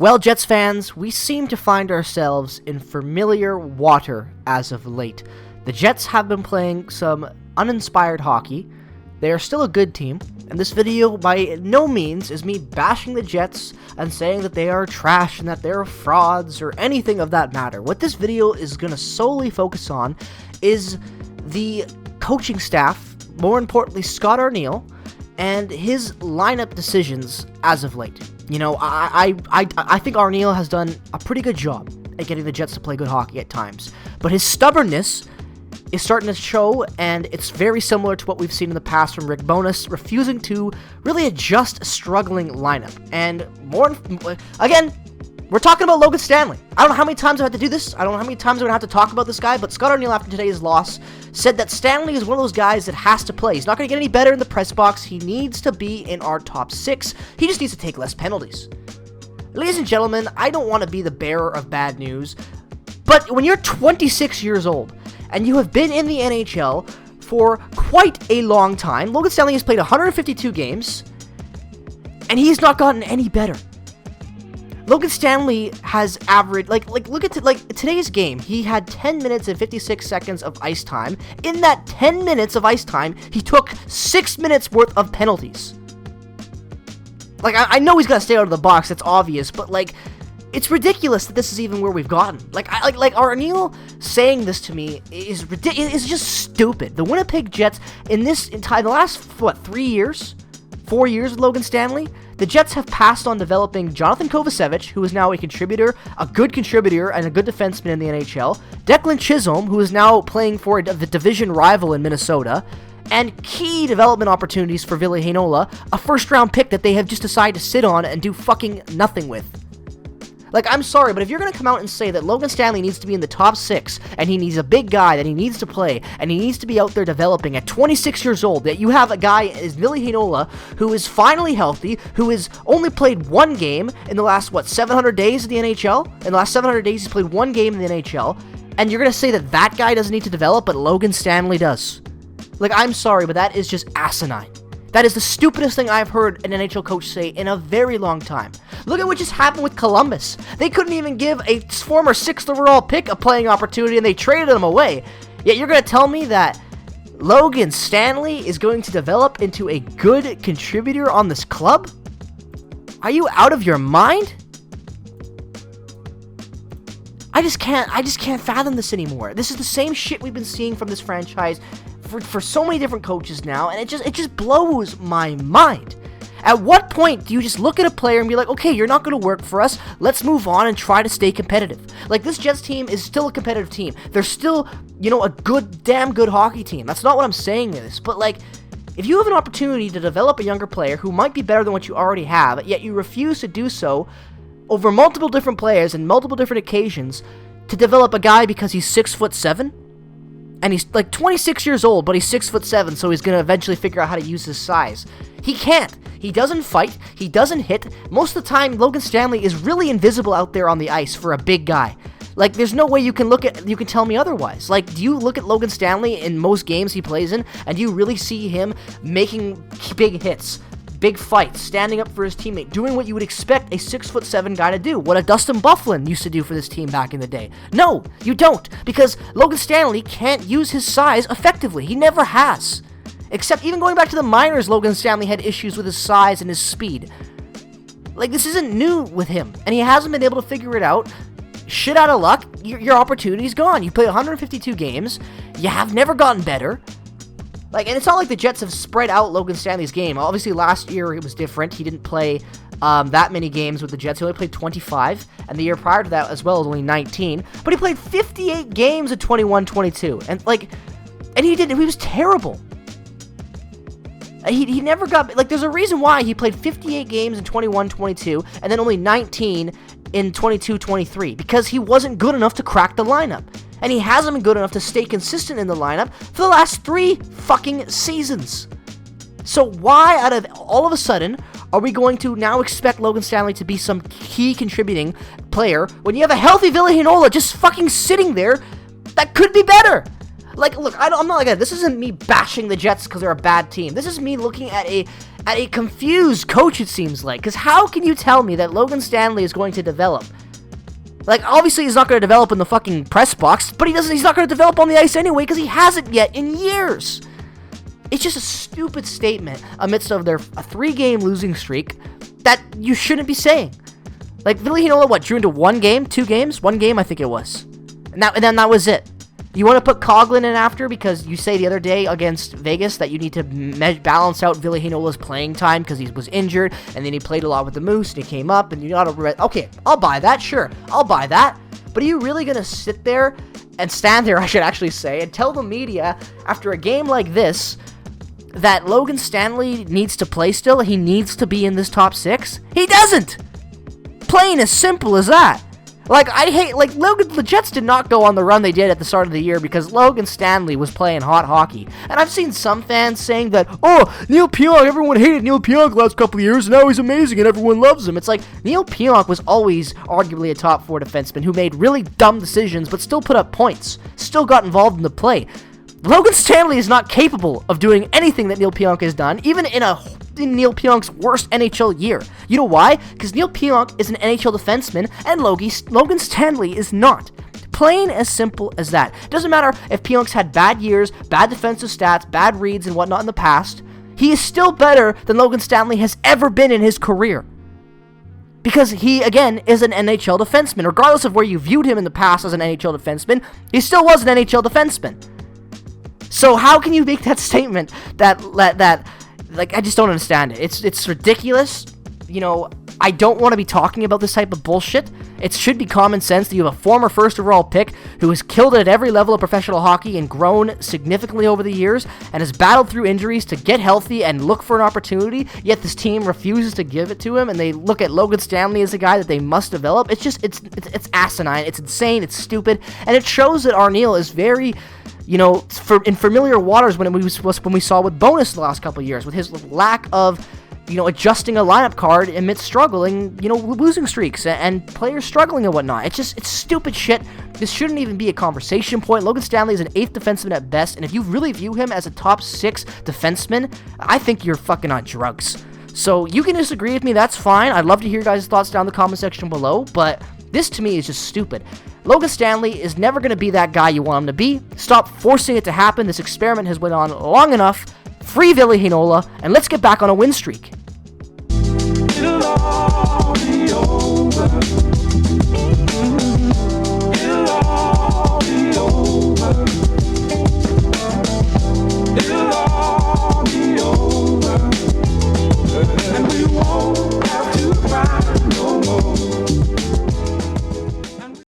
Well, Jets fans, we seem to find ourselves in familiar water as of late. The Jets have been playing some uninspired hockey. They are still a good team, and this video by no means is me bashing the Jets and saying that they are trash and that they're frauds or anything of that matter. What this video is going to solely focus on is the coaching staff, more importantly Scott Arniel, and his lineup decisions as of late. You know, I think Arniel has done a pretty good job at getting the Jets to play good hockey at times, but his stubbornness is starting to show, and it's very similar to what we've seen in the past from Rick Bowness, refusing to really adjust a struggling lineup. And again, we're talking about Logan Stanley. I don't know how many times I have to do this. I don't know how many times I'm going to have to talk about this guy, but Scott Arniel, after today's loss, said that Stanley is one of those guys that has to play. He's not going to get any better in the press box. He needs to be in our top six. He just needs to take less penalties. Ladies and gentlemen, I don't want to be the bearer of bad news, but when you're 26 years old and you have been in the NHL for quite a long time, Logan Stanley has played 152 games, and he's not gotten any better. Logan Stanley has averaged, look at today's game. He had 10 minutes and 56 seconds of ice time. In that 10 minutes of ice time, he took 6 minutes worth of penalties. I know he's got to stay out of the box, that's obvious, but, it's ridiculous that this is even where we've gotten. Arniel saying this to me is ridiculous. It's just stupid. The Winnipeg Jets, the last, 4 years with Logan Stanley, the Jets have passed on developing Jonathan Kovacevic, who is now a good contributor, and a good defenseman in the NHL, Declan Chisholm, who is now playing for the division rival in Minnesota, and key development opportunities for Ville Heinola, a first-round pick that they have just decided to sit on and do fucking nothing with. I'm sorry, but if you're going to come out and say that Logan Stanley needs to be in the top 6, and he needs a big guy that he needs to play, and he needs to be out there developing at 26 years old, that you have a guy as Ville Heinola who is finally healthy, who has only played one game in the last, 700 days of the NHL? In the last 700 days, he's played one game in the NHL, and you're going to say that that guy doesn't need to develop, but Logan Stanley does. I'm sorry, but that is just asinine. That is the stupidest thing I've heard an NHL coach say in a very long time. Look at what just happened with Columbus. They couldn't even give a former 6th overall pick a playing opportunity, and they traded him away. Yet you're going to tell me that Logan Stanley is going to develop into a good contributor on this club? Are you out of your mind? I just can't fathom this anymore. This is the same shit we've been seeing from this franchise for so many different coaches now, and it just blows my mind. At what point do you just look at a player and be like, okay, you're not going to work for us, let's move on and try to stay competitive? This Jets team is still a competitive team. They're still, a damn good hockey team. That's not what I'm saying in this, but if you have an opportunity to develop a younger player who might be better than what you already have, yet you refuse to do so over multiple different players and multiple different occasions to develop a guy because he's 6'7", and he's 26 years old, but he's 6'7", so he's gonna eventually figure out how to use his size. He can't. He doesn't fight. He doesn't hit. Most of the time, Logan Stanley is really invisible out there on the ice for a big guy. There's no way you can tell me otherwise. Do you look at Logan Stanley in most games he plays in, and do you really see him making big hits, big fights, standing up for his teammate, doing what you would expect a 6'7" guy to do, what a Dustin Byfuglien used to do for this team back in the day? No, you don't, because Logan Stanley can't use his size effectively. He never has. Except even going back to the minors, Logan Stanley had issues with his size and his speed. This isn't new with him, and he hasn't been able to figure it out. Shit out of luck, your opportunity's gone. You played 152 games, you have never gotten better. And it's not like the Jets have spread out Logan Stanley's game. Obviously, last year it was different. He didn't play that many games with the Jets. He only played 25, and the year prior to that as well was only 19. But he played 58 games at 21-22, and he was terrible. He never got, there's a reason why he played 58 games in 21-22, and then only 19 in 22-23, because he wasn't good enough to crack the lineup. And he hasn't been good enough to stay consistent in the lineup for the last 3 fucking seasons. So why, out of all of a sudden, are we going to now expect Logan Stanley to be some key contributing player when you have a healthy Ville Heinola just fucking sitting there that could be better? Look, I'm not like that. This isn't me bashing the Jets because they're a bad team. This is me looking at a confused coach, it seems like. Because how can you tell me that Logan Stanley is going to develop? Like, obviously he's not going to develop in the fucking press box, but he's not going to develop on the ice anyway because he hasn't yet in years. It's just a stupid statement amidst of their 3-game losing streak that you shouldn't be saying. Like, Ville Heinola, drew into 1 game, 2 games? 1 game, I think it was. And then that was it. You want to put Coughlin in after because you say the other day against Vegas that you need to balance out Ville Heinola's playing time because he was injured, and then he played a lot with the Moose, and he came up, and you got to... Okay, I'll buy that, sure. I'll buy that. But are you really going to sit there and stand there, I should actually say, and tell the media after a game like this that Logan Stanley needs to play still? He needs to be in this top 6? He doesn't! Plain as simple as that. Like, the Jets did not go on the run they did at the start of the year because Logan Stanley was playing hot hockey. And I've seen some fans saying that, oh, Neil Pionk, everyone hated Neil Pionk the last couple of years, and now he's amazing and everyone loves him. It's like, Neil Pionk was always arguably a top 4 defenseman who made really dumb decisions but still put up points, still got involved in the play. Logan Stanley is not capable of doing anything that Neil Pionk has done, even in Neil Pionk's worst NHL year. You know why? Because Neil Pionk is an NHL defenseman, and Logan Stanley is not. Plain as simple as that. It doesn't matter if Pionk's had bad years, bad defensive stats, bad reads, and whatnot in the past. He is still better than Logan Stanley has ever been in his career. Because he, again, is an NHL defenseman. Regardless of where you viewed him in the past as an NHL defenseman, he still was an NHL defenseman. So how can you make that statement that like, I just don't understand it. It's ridiculous. You know, I don't want to be talking about this type of bullshit. It should be common sense that you have a former first overall pick who has killed it at every level of professional hockey and grown significantly over the years and has battled through injuries to get healthy and look for an opportunity, yet this team refuses to give it to him, and they look at Logan Stanley as a guy that they must develop. It's just, it's asinine, it's insane, it's stupid, and it shows that Arniel is very... You know, in familiar waters when we saw with Bonus the last couple of years, with his lack of, you know, adjusting a lineup card amidst struggling, you know, losing streaks and players struggling and whatnot. It's stupid shit. This shouldn't even be a conversation point. Logan Stanley is an 8th defenseman at best, and if you really view him as a top 6 defenseman, I think you're fucking on drugs. So you can disagree with me, that's fine. I'd love to hear your guys' thoughts down in the comment section below, but this to me is just stupid. Logan Stanley is never going to be that guy you want him to be. Stop forcing it to happen. This experiment has went on long enough. Free Ville Heinola, and let's get back on a win streak.